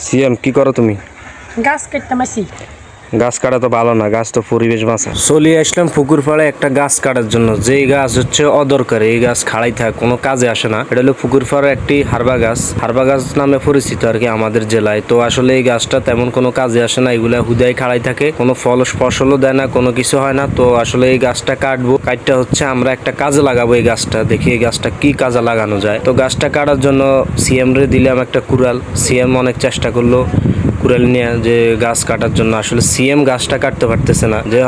CM কি করো তুমি? গাছ কাটতাম আসি। গাছ কাটা তো ভালো না, গাছ তো পরিবেশ বাঁচা। চলিয়ে আসলাম পুকুর পাড়ে একটা গাছ কাটার জন্য। যেই গাছ হচ্ছে অদরকারি, এই গাছ খাড়াই থাক, কোনো কাজে আসে না। এটা হলো পুকুর পাড়ে একটি হারবা গাছ নামে পরিচিত আর কি আমাদের জেলায়। তো আসলে এই গাছটা তেমন কোনো কাজে আসে না, এগুলা হুদাই খাড়াই থাকে, কোনো ফসলও দেয় না, কোনো কিছু হয় না। তো আসলে এই গাছটা কাটবো, কাটটা হচ্ছে আমরা একটা কাজে লাগাবো। এই গাছটা দেখি এই গাছটা কি কাজে লাগানো যায়। তো গাছটা কাটার জন্য সিএম রে দিলাম একটা কুড়াল। সিএম অনেক চেষ্টা করলো কুড়াল নিয়ে যে গাছ কাটার জন্য। আসলে সিএম গাছটা কাটতে পারতেছে না, যে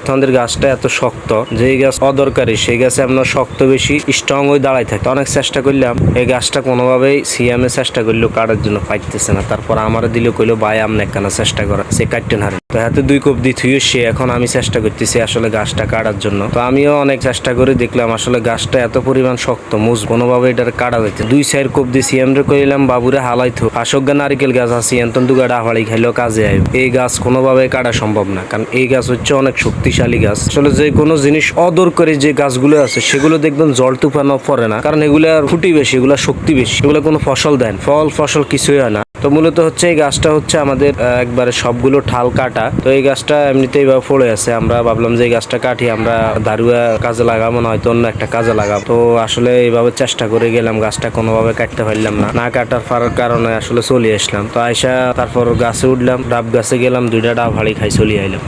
আমাদের গাছটা এত শক্ত, যে এই গাছ অদরকারি সেই গাছে আমরা শক্ত বেশি স্ট্রং হয়ে দাঁড়াই থাকতে অনেক চেষ্টা করলাম। এই গাছটা কোনোভাবেই সিএম এ চেষ্টা করলেও কাটার জন্য পাইতেছে না। তারপর আমার দিলে কইলো ভাই আমনে একখানা চেষ্টা করা, সে কাটতে না। তো হাতে 2 কোপ দিয়ে থুয়ে সে এখন আমি চেষ্টা করতেছি আসলে গাছটা কাটার জন্য। তো আমিও অনেক চেষ্টা করে দেখলাম আসলে গাছটা এত পরিমাণ শক্ত মুজ, কোনোভাবে এটার কাটা যাইতে 2-4 কোপ দিয়ে সিএম রে কইলাম বাবুরে হালাইতো ফাঁসজ্ঞা নারিকেল গাছ আছে এন্তন দুগাড়া হাওয়াড়ি খাইলেও কাজে আইব। এই গাছ কোনোভাবে কাটা সম্ভব না, কারণ এই গাছ হচ্ছে অনেক শক্তিশালী গাছ। আসলে যে কোনো জিনিস অদরকারি যে গাছগুলো আছে সেগুলো দেখবেন জল তুফানও পড়ে না, কারণ এগুলা ফুটি বেশি, এগুলা শক্তি বেশি, এগুলো কোনো ফসল দেন ফসল কিছুই হয় না। তো মূলত হচ্ছে এই গাছটা হচ্ছে আমাদের একবারে সবগুলো ঠাল কাটা। তো এই গাছটা এমনিতেই এইভাবে পড়ে আছে, আমরা ভাবলাম যে এই গাছটা কাটি আমরা দারুয়া কাজে লাগাবো, না হয়তো অন্য একটা কাজে লাগাবো। তো আসলে এইভাবে চেষ্টা করে গেলাম, গাছটা কোনোভাবে কাটতে পারলাম না। না কাটার কারণে আসলে চলে আসলাম। তো আইসা তারপর গাছে উঠলাম, ডাব গাছে গেলাম, 2টা ডাব হাড়ি খাই চলে আইলাম।